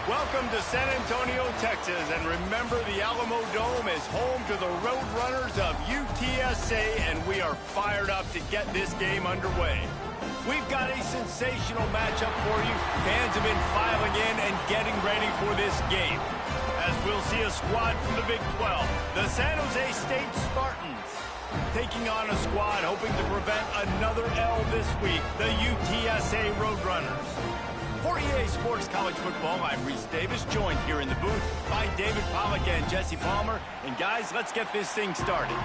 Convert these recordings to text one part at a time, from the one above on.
Welcome to San Antonio, Texas, and remember the Alamo Dome is home to the Roadrunners of UTSA, and we are fired up to get this game underway. We've got a sensational matchup for you. Fans have been filing in and getting ready for this game. As we'll see a squad from the Big 12, the San Jose State Spartans, taking on a squad hoping to prevent another L this week, the UTSA Roadrunners. For EA Sports College Football, I'm Reese Davis, joined here in the booth by David Pollack and Jesse Palmer. And guys, let's get this thing started.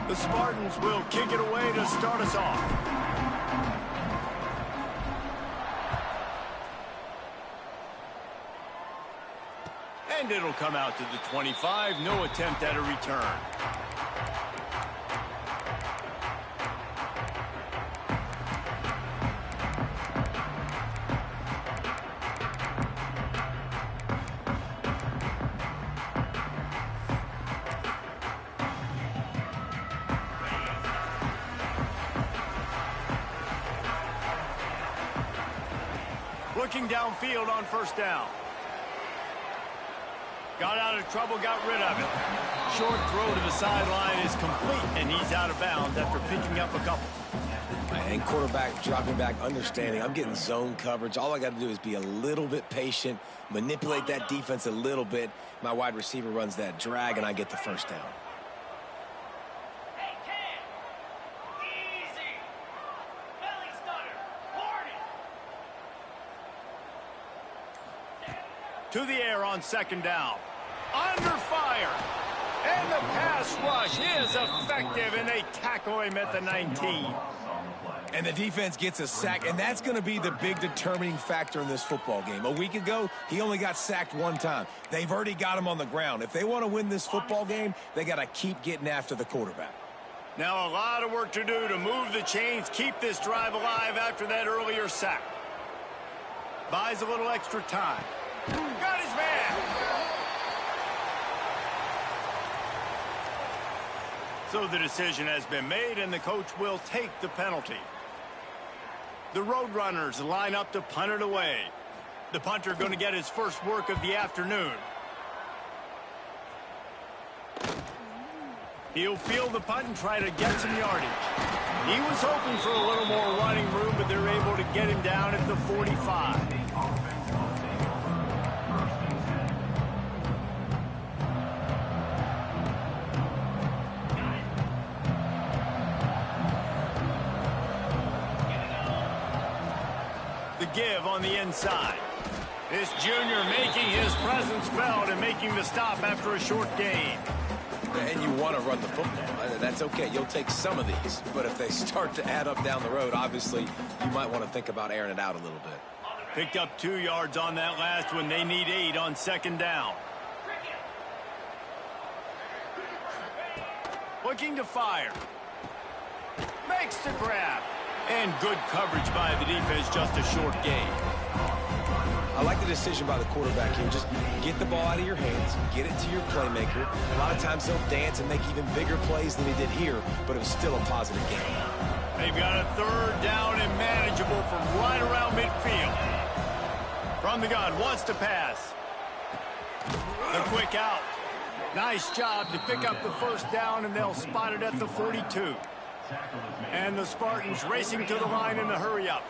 The Spartans will kick it away to start us off. And it'll come out to the 25. No attempt at a return. Looking downfield on first down. Got out of trouble, got rid of it. Short throw to the sideline is complete, and he's out of bounds after picking up a couple. And quarterback dropping back, understanding. I'm getting zone coverage. All I got to do is be a little bit patient, manipulate that defense a little bit. My wide receiver runs that drag, and I get the first down. To the air on second down. Under fire. And the pass rush is effective, and they tackle him at the 19. And the defense gets a sack, and that's going to be the big determining factor in this football game. A week ago, he only got sacked one time. They've already got him on the ground. If they want to win this football game, they got to keep getting after the quarterback. Now a lot of work to do to move the chains, keep this drive alive after that earlier sack. Buys a little extra time. Got his man. So the decision has been made, and the coach will take the penalty. The Roadrunners line up to punt it away. The punter going to get his first work of the afternoon. He'll field the punt and try to get some yardage. He was hoping for a little more running room, but they're able to get him down at the 45. Give on the inside. This junior making his presence felt and making the stop after a short gain. And you want to run the football. That's okay. You'll take some of these. But if they start to add up down the road, obviously, you might want to think about airing it out a little bit. Picked up 2 yards on that last one. They need 8 on second down. Looking to fire. Makes the grab. And good coverage by the defense, just a short gain. I like the decision by the quarterback here. Just get the ball out of your hands, get it to your playmaker. A lot of times he'll dance and make even bigger plays than he did here, but it was still a positive game. They've got a third down and manageable from right around midfield. From the gun, wants to pass. The quick out. Nice job to pick up the first down, and they'll spot it at the 42. And the Spartans racing to the line in a hurry-up.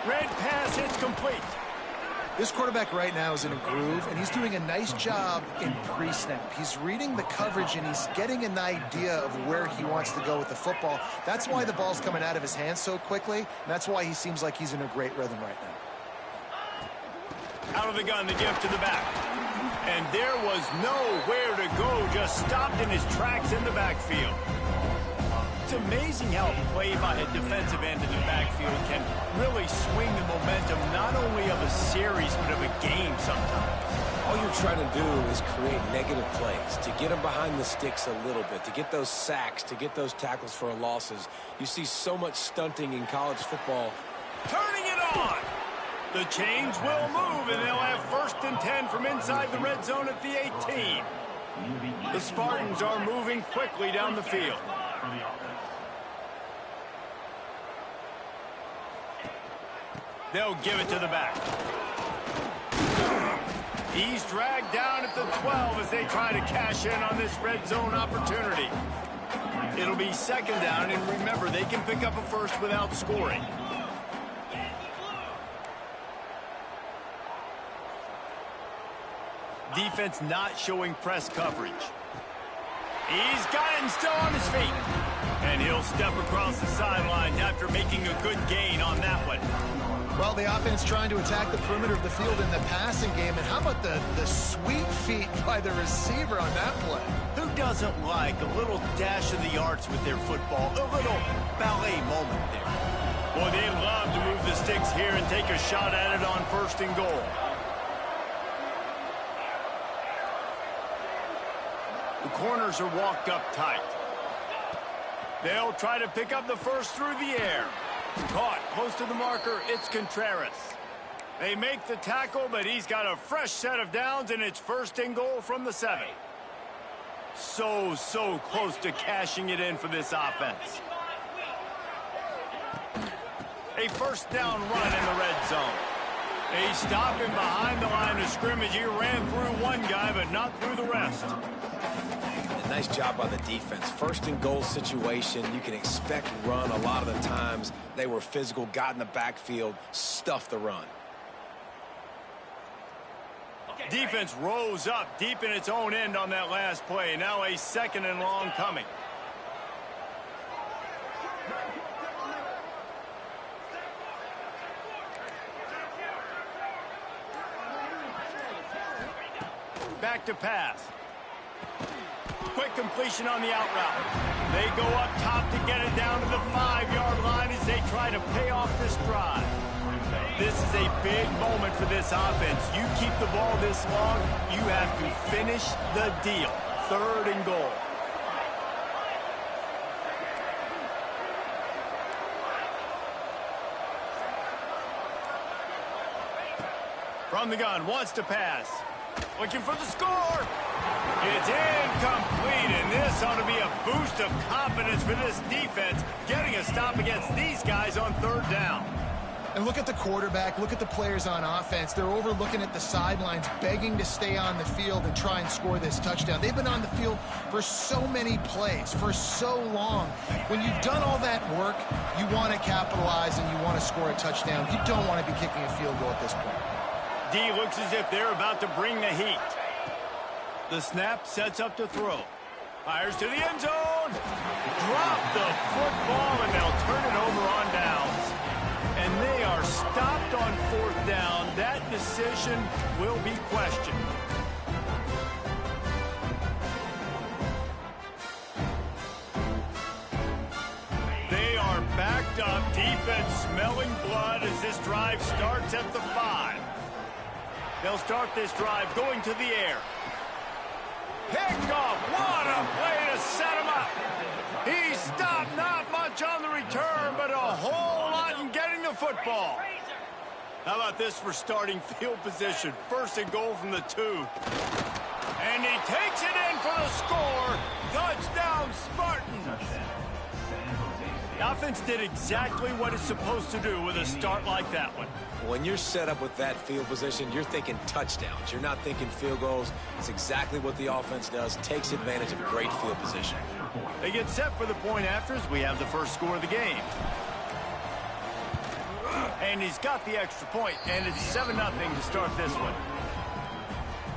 Red pass hits complete. This quarterback right now is in a groove, and he's doing a nice job in pre-snap. He's reading the coverage, and he's getting an idea of where he wants to go with the football. That's why the ball's coming out of his hands so quickly, and that's why he seems like he's in a great rhythm right now. Out of the gun, the give to the back. And there was nowhere to go, just stopped in his tracks in the backfield. It's amazing how a play by a defensive end in the backfield can really swing the momentum not only of a series, but of a game sometimes. All you're trying to do is create negative plays, to get them behind the sticks a little bit, to get those sacks, to get those tackles for losses. You see so much stunting in college football. Turning it on. The chains will move, and they'll have 1st and 10 from inside the red zone at the 18. The Spartans are moving quickly down the field. They'll give it to the back. He's dragged down at the 12 as they try to cash in on this red zone opportunity. It'll be 2nd down, and remember, they can pick up a first without scoring. Defense not showing press coverage. He's got it and still on his feet. And he'll step across the sidelines after making a good gain on that one. Well, the offense trying to attack the perimeter of the field in the passing game. And how about the sweet feet by the receiver on that play? Who doesn't like a little dash of the arts with their football? A little ballet moment there. Boy, they love to move the sticks here and take a shot at it on 1st and goal. The corners are walked up tight. They'll try to pick up the first through the air. Caught close to the marker. It's Contreras. They make the tackle, but he's got a fresh set of downs, and it's 1st and goal from the 7. So close to cashing it in for this offense. A 1st down run in the red zone. They stop him behind the line of scrimmage. He ran through one guy, but not through the rest. Nice job by the defense. 1st and goal situation, you can expect run a lot of the times. They were physical, got in the backfield, stuffed the run. Defense rose up deep in its own end on that last play. Now a 2nd and long coming. Back to pass. Quick completion on the out route. They go up top to get it down to the 5-yard line as they try to pay off this drive. This is a big moment for this offense. You keep the ball this long, you have to finish the deal. 3rd and goal. From the gun, wants to pass. Looking for the score. It's incomplete, and this ought to be a boost of confidence for this defense, getting a stop against these guys on 3rd down. And look at the quarterback, look at the players on offense. They're overlooking at the sidelines, begging to stay on the field and try and score this touchdown. They've been on the field for so many plays, for so long. When you've done all that work, you want to capitalize and you want to score a touchdown. You don't want to be kicking a field goal at this point. D looks as if they're about to bring the heat. The snap sets up to throw. Fires to the end zone. Drop the football, and they'll turn it over on downs. And they are stopped on 4th down. That decision will be questioned. They are backed up. Defense smelling blood as this drive starts at the 5. They'll start this drive going to the air. Picked off. What a play to set him up. He stopped, not much on the return, but a whole lot in getting the football. How about this for starting field position? 1st and goal from the 2. And he takes it in for the score. Touchdown, Spartans. The offense did exactly what it's supposed to do with a start like that one. When you're set up with that field position, you're thinking touchdowns. You're not thinking field goals. It's exactly what the offense does, takes advantage of a great field position. They get set for the point after as we have the first score of the game. And he's got the extra point, and it's 7-0 to start this one.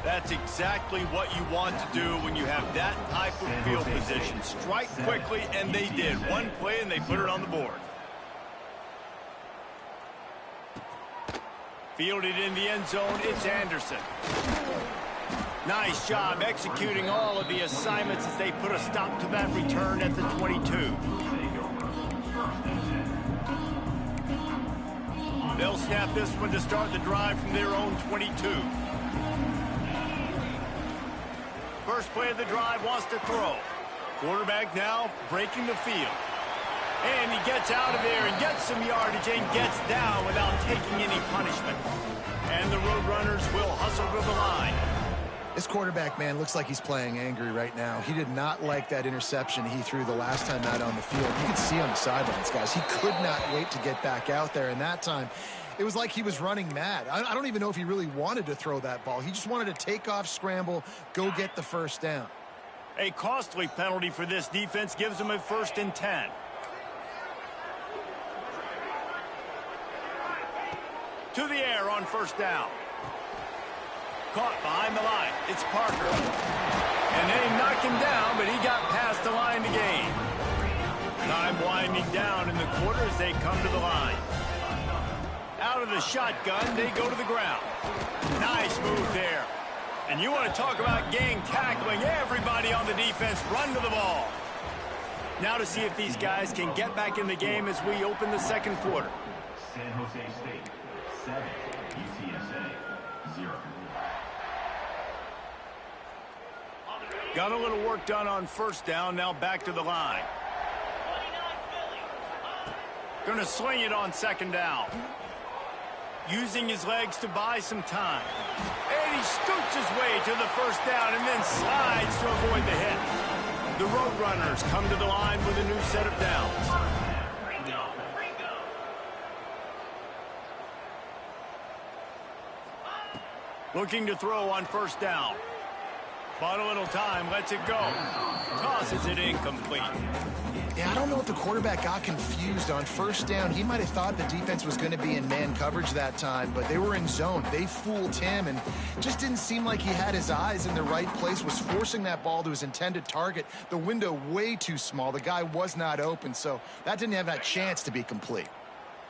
That's exactly what you want to do when you have that type of field position. Strike quickly, and they did. One play, and they put it on the board. Fielded in the end zone, it's Anderson. Nice job executing all of the assignments as they put a stop to that return at the 22. They'll snap this one to start the drive from their own 22. first play of the drive, wants to throw. Quarterback now breaking the field. And he gets out of there and gets some yardage and gets down without taking any punishment. And the Roadrunners will hustle to the line. This quarterback, man, looks like he's playing angry right now. He did not like that interception he threw the last time out on the field. You could see on the sidelines, guys. He could not wait to get back out there. And that time, it was like he was running mad. I don't even know if he really wanted to throw that ball. He just wanted to take off, scramble, go get the first down. A costly penalty for this defense gives them a 1st and 10. To the air on 1st down. Caught behind the line. It's Parker. And they knock him down, but he got past the line to gain. Time winding down in the quarter as they come to the line. Out of the shotgun, they go to the ground. Nice move there. And you want to talk about gang tackling. Everybody on the defense run to the ball. Now to see if these guys can get back in the game as we open the 2nd quarter. San Jose State 7, UTSA 0. Got a little work done on 1st down. Now back to the line. Going to sling it on 2nd down. Using his legs to buy some time. And he scoots his way to the 1st down and then slides to avoid the hit. The Roadrunners come to the line with a new set of downs. Looking to throw on 1st down. Bought a little time, lets it go. Tosses it incomplete. Yeah, I don't know if the quarterback got confused on 1st down. He might have thought the defense was going to be in man coverage that time, but they were in zone. They fooled him and just didn't seem like he had his eyes in the right place, was forcing that ball to his intended target. The window way too small. The guy was not open, so that didn't have that chance to be complete.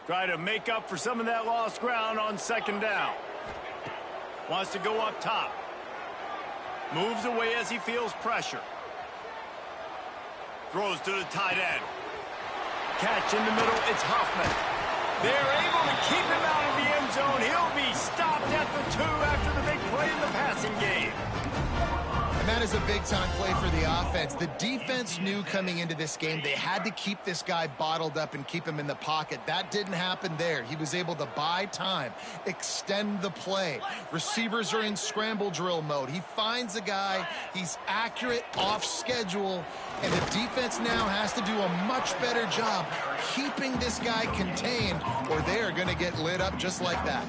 Try to make up for some of that lost ground on 2nd down. Wants to go up top. Moves away as he feels pressure. Throws to the tight end. Catch in the middle, it's Huffman. They're able to keep him out of the end zone. He'll be stopped at the 2 after the big play in the passing game. And that is a big-time play for the offense. The defense knew coming into this game they had to keep this guy bottled up and keep him in the pocket. That didn't happen there. He was able to buy time, extend the play. Receivers are in scramble drill mode. He finds a guy. He's accurate, off schedule, and the defense now has to do a much better job keeping this guy contained, or they're going to get lit up just like that.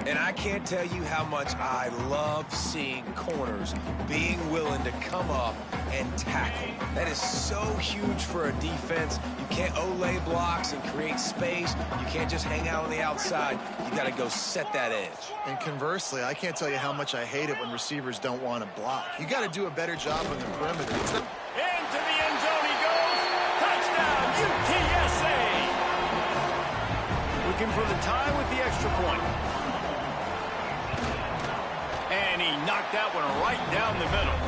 And I can't tell you how much I love seeing corners being willing to come up and tackle. That is so huge for a defense. You can't olay blocks and create space. You can't just hang out on the outside. You got to go set that edge. And conversely, I can't tell you how much I hate it when receivers don't want to block. You got to do a better job on the perimeter. Into the end zone he goes. Touchdown, UTSA. Looking for the tie with the extra point. And he knocked that one right down the middle.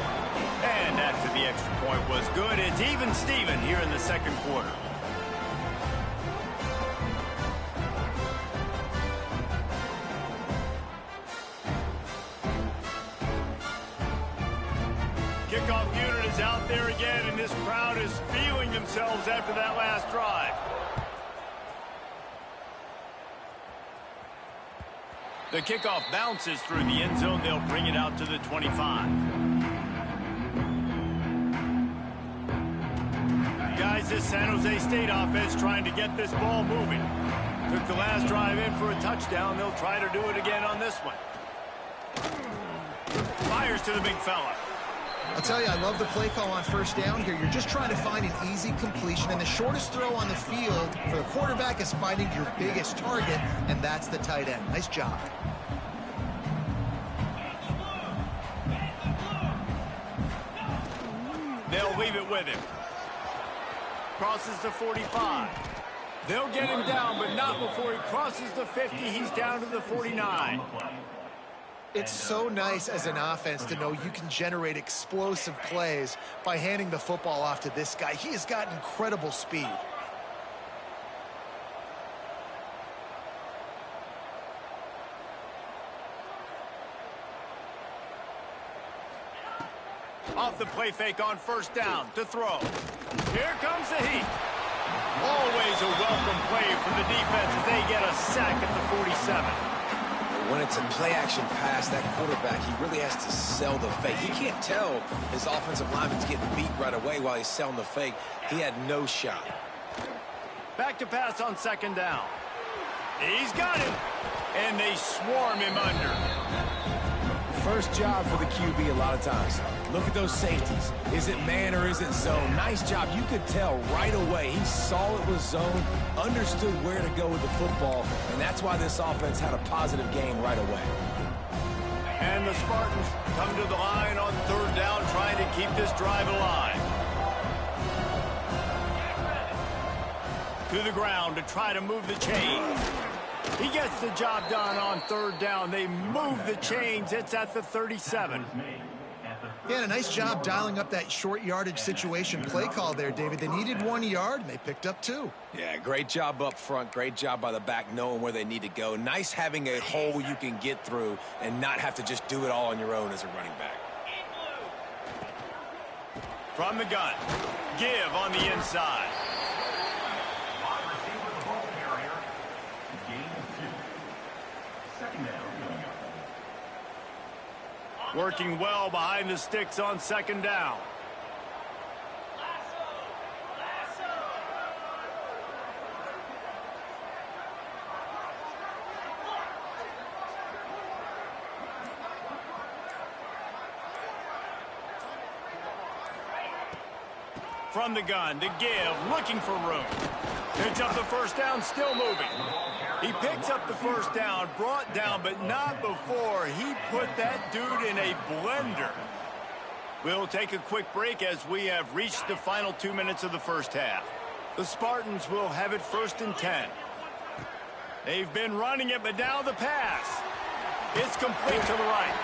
And after the extra point was good, it's even Steven here in the 2nd quarter. Kickoff unit is out there again, and this crowd is feeling themselves after that last drive. The kickoff bounces through the end zone. They'll bring it out to the 25. Guys, this San Jose State offense trying to get this ball moving. Took the last drive in for a touchdown. They'll try to do it again on this one. Fires to the big fella. I'll tell you, I love the play call on 1st down here. You're just trying to find an easy completion, and the shortest throw on the field for the quarterback is finding your biggest target, and that's the tight end. Nice job. They'll leave it with him. Crosses the 45. They'll get him down, but not before he crosses the 50. He's down to the 49. It's so nice as an offense to know you can generate explosive plays by handing the football off to this guy. He has got incredible speed. Off the play fake on first down to throw. Here comes the heat. Always a welcome play from the defense as they get a sack at the 47. When it's a play-action pass, that quarterback, he really has to sell the fake. He can't tell his offensive lineman's getting beat right away while he's selling the fake. He had no shot. Back to pass on second down. He's got him. And they swarm him under. First job for the QB a lot of times. Look at those safeties. Is it man or is it zone? Nice job. You could tell right away. He saw it was zone, understood where to go with the football, and that's why this offense had a positive game right away. And the Spartans come to the line on third down, trying to keep this drive alive. To the ground to try to move the chains. He gets the job done on third down. They move the chains. It's at the 37. Yeah, a nice job dialing up that short yardage situation play call there, David. They needed 1 yard, and they picked up 2. Yeah, great job up front. Great job by the back knowing where they need to go. Nice having a hole you can get through and not have to just do it all on your own as a running back. From the gun. Give on the inside. Working well behind the sticks on second down. From the gun to give, looking for room. Picks up the first down, still moving. He picks up the first down, brought down, but not before he put that dude in a blender. We'll take a quick break as we have reached the final 2 minutes of the first half. The Spartans will have it 1st and 10. They've been running it, but now the pass. It's complete to the right.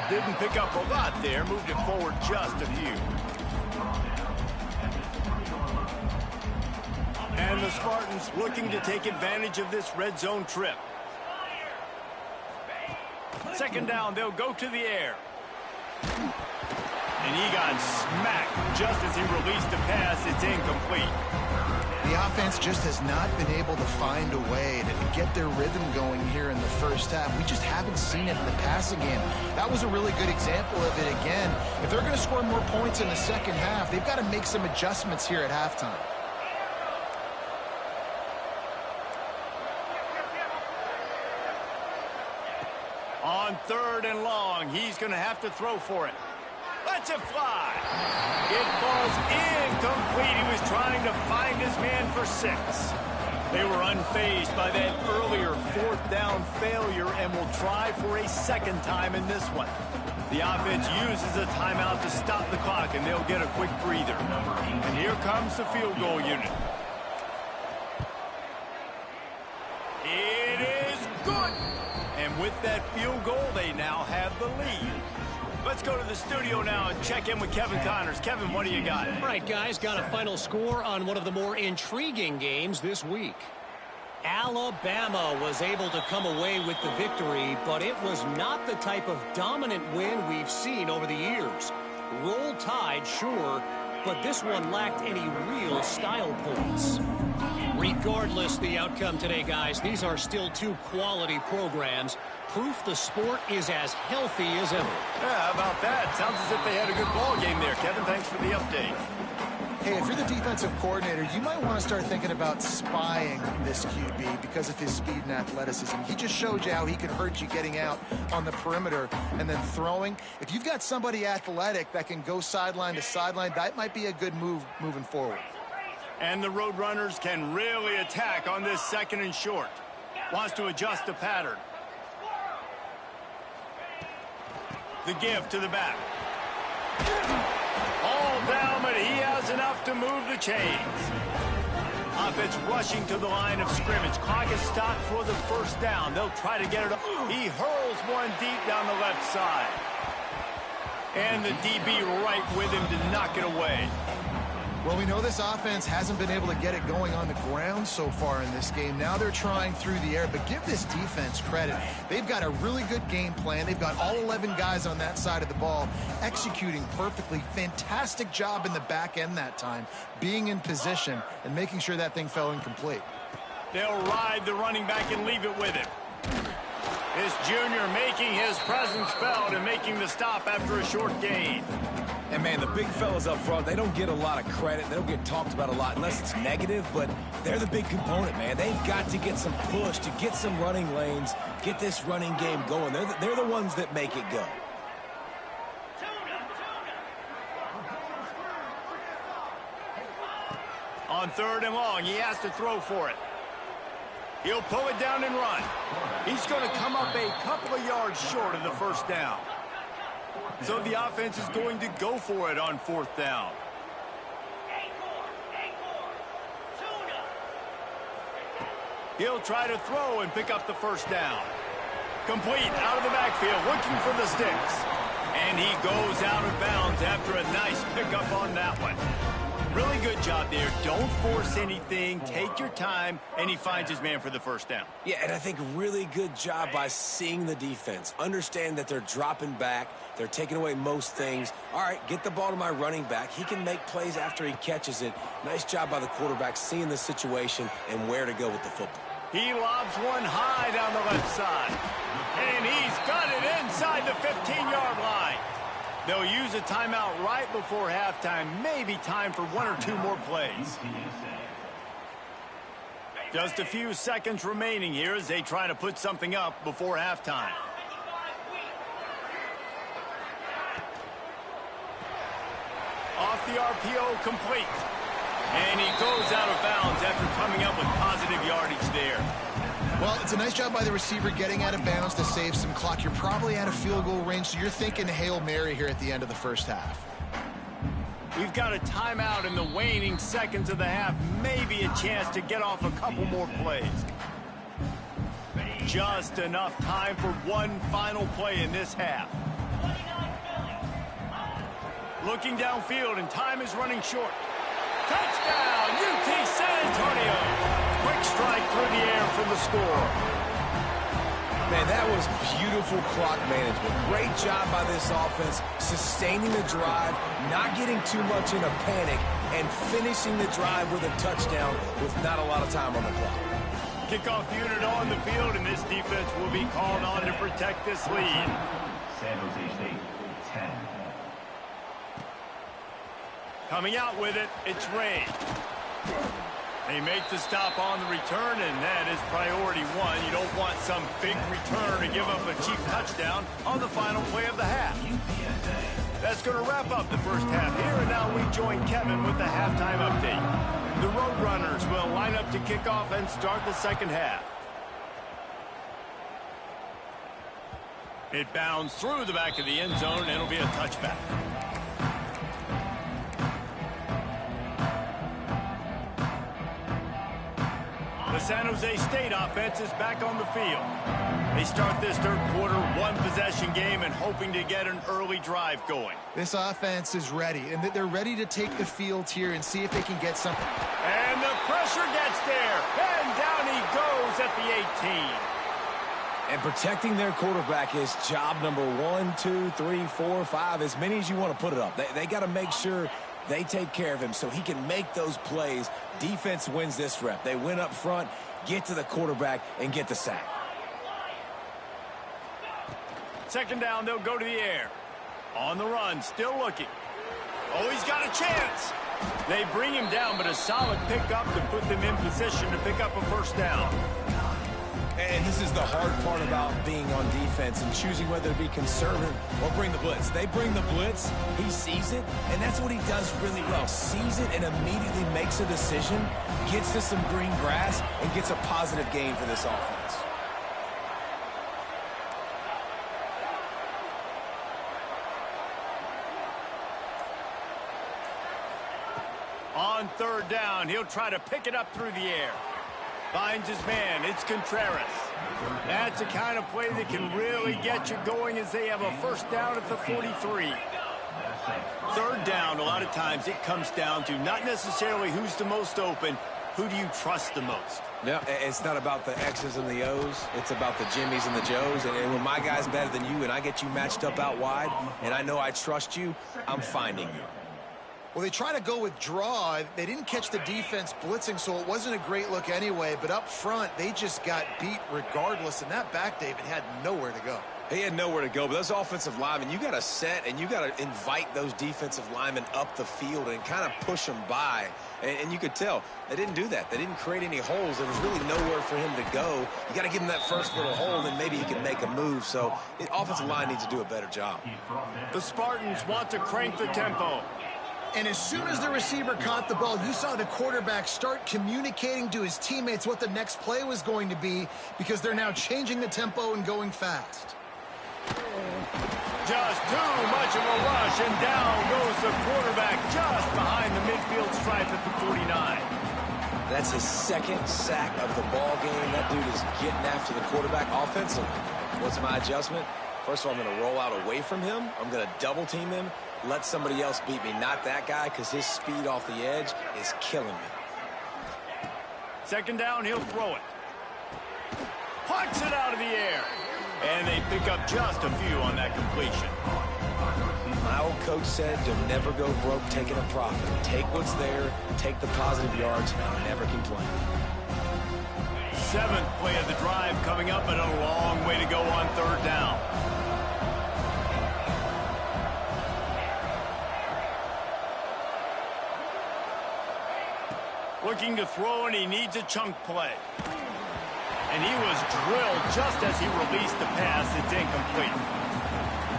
Didn't pick up a lot there, moved it forward just a few. And the Spartans looking to take advantage of this red zone trip. Second down, they'll go to the air. And he got smacked just as he released the pass. It's incomplete. The offense just has not been able to find a way to get their rhythm going here in the first half. We just haven't seen it in the passing game. That was a really good example of it again. If they're going to score more points in the second half, they've got to make some adjustments here at halftime. On third and long, he's going to have to throw for it. Lets it fly. It falls incomplete. He was trying to find his man for 6. They were unfazed by that earlier 4th down failure and will try for a second time in this one. The offense uses a timeout to stop the clock, and they'll get a quick breather. And here comes the field goal unit. It is good. And with that field goal, they now have the lead. Let's go to the studio now and check in with Kevin Connors. Kevin, what do you got? All right, guys, got a final score on one of the more intriguing games this week. Alabama was able to come away with the victory, but it was not the type of dominant win we've seen over the years. Roll Tide, sure, but this one lacked any real style points. Regardless the outcome today, guys, these are still 2 quality programs. Proof the sport is as healthy as ever. Yeah, how about that? Sounds as if they had a good ball game there, Kevin. Thanks for the update. Hey, if you're the defensive coordinator, you might want to start thinking about spying this QB because of his speed and athleticism. He just showed you how he could hurt you getting out on the perimeter and then throwing. If you've got somebody athletic that can go sideline to sideline, that might be a good move moving forward. And the Roadrunners can really attack on this 2nd and short. Wants to adjust the pattern. The give to the back. All down, but he has enough to move the chains. Offense rushing to the line of scrimmage. Clock is stopped for the 1st down. They'll try to get it up. He hurls one deep down the left side. And the DB right with him to knock it away. Well, we know this offense hasn't been able to get it going on the ground so far in this game. Now they're trying through the air, but give this defense credit. They've got a really good game plan. They've got all 11 guys on that side of the ball executing perfectly. Fantastic job in the back end that time, being in position and making sure that thing fell incomplete. They'll ride the running back and leave it with him. This junior making his presence felt and making the stop after a short gain. And, man, the big fellas up front, they don't get a lot of credit. They don't get talked about a lot unless it's negative, but they're the big component, man. They've got to get some push, to get some running lanes, get this running game going. They're the ones that make it go. On 3rd and long, he has to throw for it. He'll pull it down and run. He's going to come up a couple of yards short of the first down. So the offense is going to go for it on 4th down. He'll try to throw and pick up the first down. Complete out of the backfield, looking for the sticks. And he goes out of bounds after a nice pickup on that one. Really good job there. Don't force anything. Take your time, and he finds his man for the first down. Yeah, and I think really good job by seeing the defense. Understand that they're dropping back. They're taking away most things. All right, get the ball to my running back. He can make plays after he catches it. Nice job by the quarterback seeing the situation and where to go with the football. He lobs one high down the left side. And he's got it inside the 15-yard line. They'll use a timeout right before halftime. Maybe time for 1 or 2 more plays. Just a few seconds remaining here as they try to put something up before halftime. Off the RPO, complete. And he goes out of bounds after coming up with positive yardage there. Well, it's a nice job by the receiver getting out of bounds to save some clock. You're probably out of field goal range, so you're thinking Hail Mary here at the end of the first half. We've got a timeout in the waning seconds of the half. Maybe a chance to get off a couple more plays. Just enough time for one final play in this half. Looking downfield, and time is running short. Touchdown, UT San Antonio. Quick strike through the air for the score. Man, that was beautiful clock management. Great job by this offense, sustaining the drive, not getting too much in a panic, and finishing the drive with a touchdown with not a lot of time on the clock. Kickoff unit on the field, and this defense will be called on to protect this lead. San Jose State, 10. Coming out with it, it's Ray. They make the stop on the return, and that is priority 1. You don't want some big return to give up a cheap touchdown on the final play of the half. That's going to wrap up the first half here, and now we join Kevin with the halftime update. The Roadrunners will line up to kick off and start the second half. It bounds through the back of the end zone, and it'll be a touchback. The San Jose State offense is back on the field. They start this third quarter, one-possession game, and hoping to get an early drive going. This offense is ready, and they're ready to take the field here and see if they can get something. And the pressure gets there, and down he goes at the 18. And protecting their quarterback is job number 1, 2, 3, 4, 5, as many as you want to put it up. They got to make sure they take care of him so he can make those plays. Defense wins this rep. They win up front, get to the quarterback, and get the sack. Second down, they'll go to the air. On the run, still looking. Oh, he's got a chance. They bring him down, but a solid pickup to put them in position to pick up a first down. And this is the hard part about being on defense and choosing whether to be conservative or bring the blitz. They bring the blitz, he sees it, and that's what he does really well. Sees it and immediately makes a decision, gets to some green grass, and gets a positive gain for this offense. On third down, he'll try to pick it up through the air. Finds his man. It's Contreras. That's the kind of play that can really get you going as they have a first down at the 43. Third down, a lot of times it comes down to not necessarily who's the most open, who do you trust the most? Yeah, it's not about the X's and the O's. It's about the Jimmies and the Joes. And when my guy's better than you and I get you matched up out wide and I know I trust you, I'm finding you. Well, they try to go with draw. They didn't catch the defense blitzing, so it wasn't a great look anyway. But up front, they just got beat regardless. And that back, David, had nowhere to go. He had nowhere to go, but those offensive linemen, you got to set and you got to invite those defensive linemen up the field and kind of push them by. And you could tell they didn't do that. They didn't create any holes. There was really nowhere for him to go. You got to give him that first little hole, and then maybe he can make a move. So the offensive line needs to do a better job. The Spartans want to crank the tempo. And as soon as the receiver caught the ball, you saw the quarterback start communicating to his teammates what the next play was going to be because they're now changing the tempo and going fast. Just too much of a rush, and down goes the quarterback just behind the midfield stripe at the 49. That's his second sack of the ball game. That dude is getting after the quarterback offensively. What's my adjustment? First of all, I'm going to roll out away from him. I'm going to double team him. Let somebody else beat me, not that guy, because his speed off the edge is killing me. Second down, he'll throw it. Punts it out of the air. And they pick up just a few on that completion. My old coach said you'll never go broke taking a profit. Take what's there, take the positive yards, and never complain. Seventh play of the drive coming up, and a long way to go on third down. Looking to throw, and he needs a chunk play. And he was drilled just as he released the pass. It's incomplete.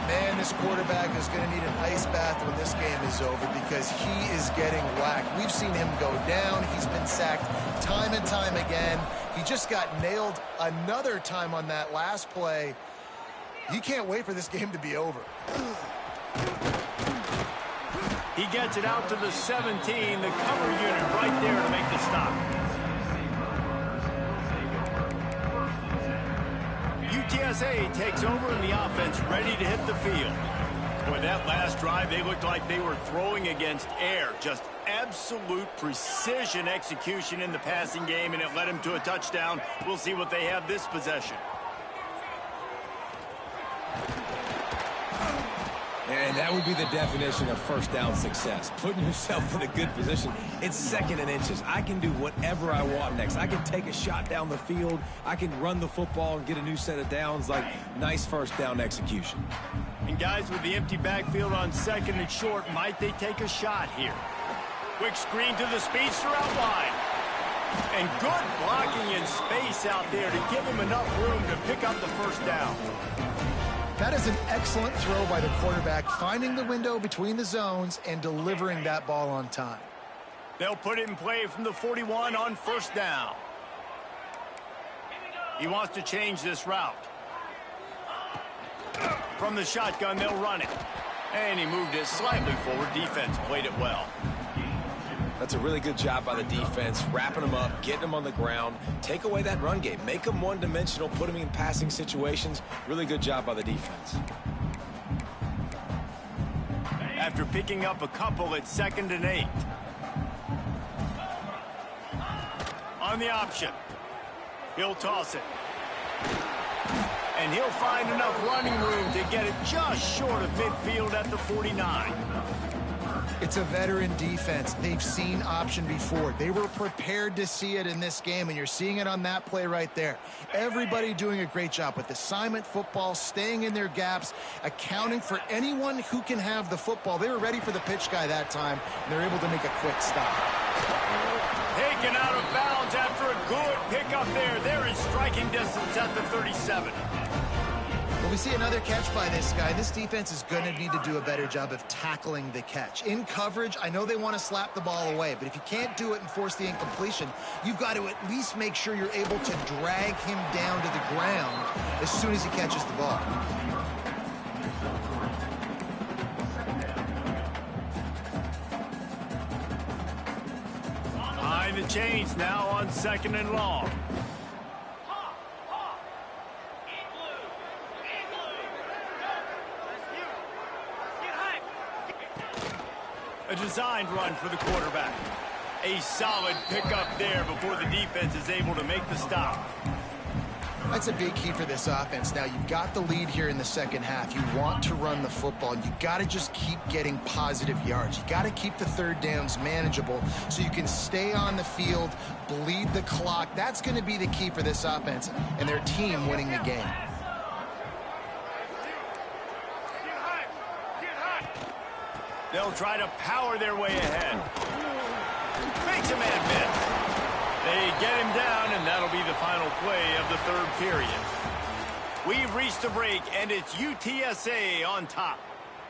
Man, this quarterback is going to need an ice bath when this game is over because he is getting whacked. We've seen him go down. He's been sacked time and time again. He just got nailed another time on that last play. He can't wait for this game to be over. He gets it out to the 17, the cover unit right there to make the stop. UTSA takes over in the offense, ready to hit the field. Boy, that last drive, they looked like they were throwing against air. Just absolute precision execution in the passing game, and it led them to a touchdown. We'll see what they have this possession. And that would be the definition of first down success. Putting yourself in a good position. It's second and inches. I can do whatever I want next. I can take a shot down the field. I can run the football and get a new set of downs. Like, nice first down execution. And guys, with the empty backfield on second and short, might they take a shot here? Quick screen to the speedster out wide. And good blocking in space out there to give him enough room to pick up the first down. That is an excellent throw by the quarterback, finding the window between the zones and delivering that ball on time. They'll put it in play from the 41 on first down. He wants to change this route. From the shotgun, they'll run it. And he moved it slightly forward. Defense played it well. That's a really good job by the defense, wrapping them up, getting them on the ground. Take away that run game. Make them one-dimensional, put them in passing situations. Really good job by the defense. After picking up a couple at 2nd and 8. On the option. He'll toss it. And he'll find enough running room to get it just short of midfield at the 49. It's a veteran defense. They've seen option before. They were prepared to see it in this game, and you're seeing it on that play right there. Everybody doing a great job with assignment football, staying in their gaps, accounting for anyone who can have the football. They were ready for the pitch guy that time, and they're able to make a quick stop. Taken out of bounds after a good pickup there. They're in striking distance at the 37. When we see another catch by this guy, this defense is going to need to do a better job of tackling the catch. In coverage, I know they want to slap the ball away, but if you can't do it and force the incompletion, you've got to at least make sure you're able to drag him down to the ground as soon as he catches the ball. Behind the chains now on 2nd and long. A designed run for the quarterback. A solid pickup there before the defense is able to make the stop. That's a big key for this offense. Now, you've got the lead here in the second half. You want to run the football, and you got to just keep getting positive yards. You got to keep the third downs manageable so you can stay on the field, bleed the clock. That's going to be the key for this offense and their team winning the game. They'll try to power their way ahead. Makes a man miss. They get him down, and that'll be the final play of the third period. We've reached a break, and it's UTSA on top.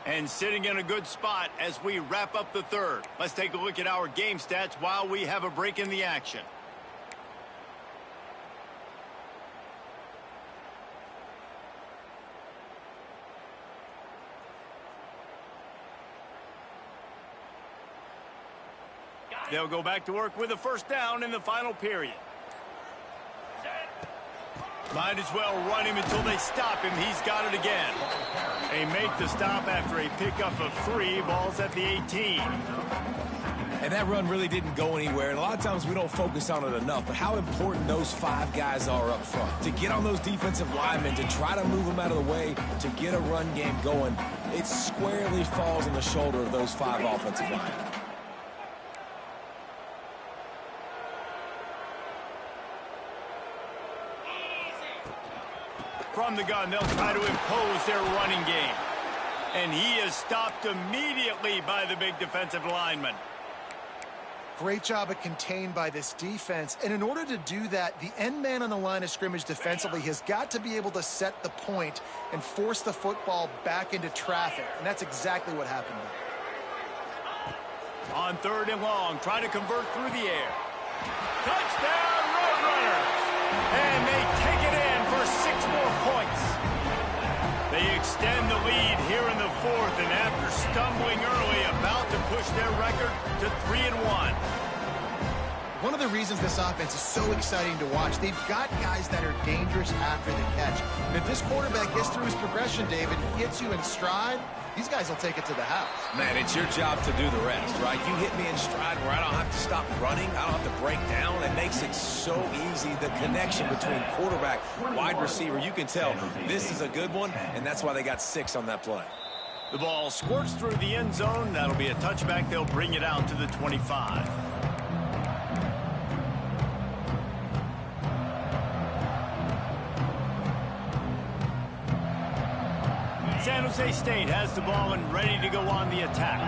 And sitting in a good spot as we wrap up the third. Let's take a look at our game stats while we have a break in the action. They'll go back to work with a first down in the final period. Might as well run him until they stop him. He's got it again. They make the stop after a pickup of 3. Ball's at the 18. And that run really didn't go anywhere. And a lot of times we don't focus on it enough. But how important those 5 guys are up front. To get on those defensive linemen, to try to move them out of the way, to get a run game going, it squarely falls on the shoulder of those 5 offensive linemen. From the gun, they'll try to impose their running game. And he is stopped immediately by the big defensive lineman. Great job of contained by this defense. And in order to do that, the end man on the line of scrimmage defensively has got to be able to set the point and force the football back into traffic. And that's exactly what happened. On 3rd and long, try to convert through the air. Touchdown, Roadrunners! And they take it in for 6 more points. They extend the lead here in the 4th, and after stumbling early, about to push their record to 3-1. One of the reasons this offense is so exciting to watch, they've got guys that are dangerous after the catch. And if this quarterback gets through his progression, David, gets you in stride, these guys will take it to the house. Man, it's your job to do the rest, right? You hit me in stride where I don't have to stop running. I don't have to break down. It makes it so easy. The connection between quarterback, wide receiver, you can tell this is a good one, and that's why they got 6 on that play. The ball squirts through the end zone. That'll be a touchback. They'll bring it out to the 25. San Jose State has the ball and ready to go on the attack.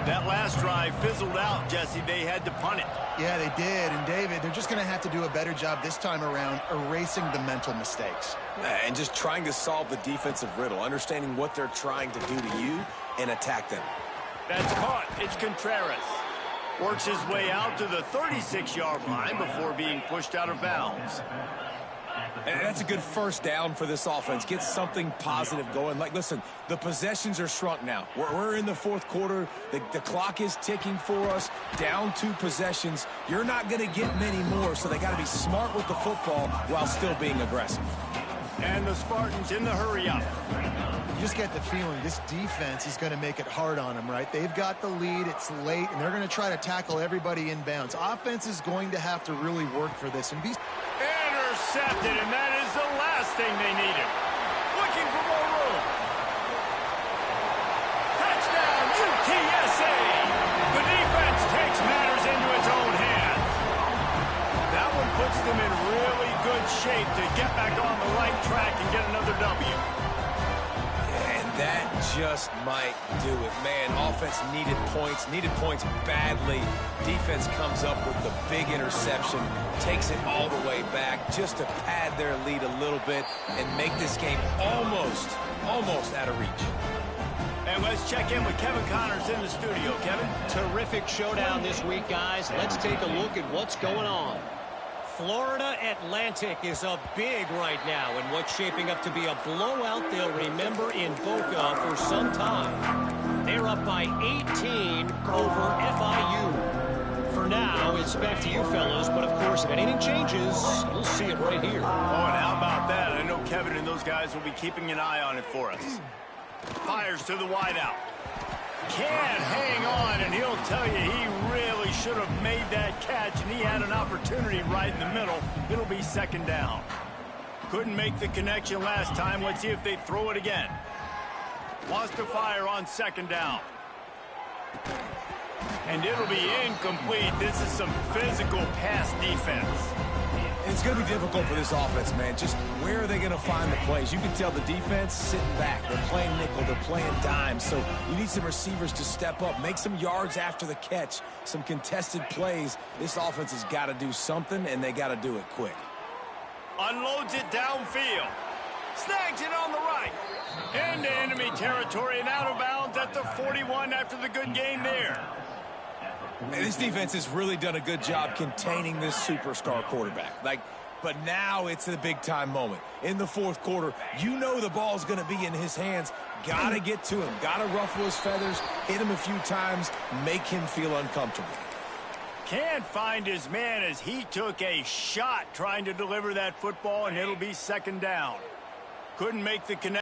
That last drive fizzled out, Jesse. They had to punt it. Yeah, they did. And, David, they're just going to have to do a better job this time around erasing the mental mistakes. And just trying to solve the defensive riddle, understanding what they're trying to do to you and attack them. That's caught. It's Contreras. Works his way out to the 36-yard line before being pushed out of bounds. And that's a good first down for this offense. Get something positive going. Like, listen, the possessions are shrunk now. We're in the 4th quarter. The clock is ticking for us. Down 2 possessions. You're not going to get many more, so they got to be smart with the football while still being aggressive. And the Spartans in the hurry-up. You just get the feeling this defense is going to make it hard on them, right? They've got the lead. It's late, and they're going to try to tackle everybody inbounds. Offense is going to have to really work for this. And be intercepted, and that is the last thing they needed. Looking for more room. Touchdown, UTSA! The defense takes matters into its own hands. That one puts them in really good shape to get back on the right track and get another W. And that just might do it. Man, offense needed points badly. Defense comes up with the big interception, takes it all the way back just to pad their lead a little bit and make this game almost out of reach. And let's check in with Kevin Connors in the studio. Kevin? Terrific showdown this week, guys. Let's take a look at what's going on. Florida Atlantic is up big right now in what's shaping up to be a blowout they'll remember in Boca for some time. They're up by 18 over FIU. For now, it's back to you fellas, but of course, if anything changes, we'll see it right here. Oh, and how about that? I know Kevin and those guys will be keeping an eye on it for us. Fires to the wideout. Can't hang on, and he'll tell you he really should have made that catch, and he had an opportunity right in the middle. It'll be second down. Couldn't make the connection last time. Let's see if they throw it again. Wants to fire on second down. And it'll be incomplete. This is some physical pass defense. It's going to be difficult for this offense, man. Just where are they going to find the plays? You can tell the defense sitting back. They're playing nickel. They're playing dime. So you need some receivers to step up, make some yards after the catch, some contested plays. This offense has got to do something, and they got to do it quick. Unloads it downfield. Snags it on the right. Into enemy territory and out of bounds at the 41 after the good gain there. And this defense has really done a good job containing this superstar quarterback. But now it's the big-time moment. In the fourth quarter, you know the ball's going to be in his hands. Got to get to him. Got to ruffle his feathers, hit him a few times, make him feel uncomfortable. Can't find his man as he took a shot trying to deliver that football, and it'll be second down. Couldn't make the connection.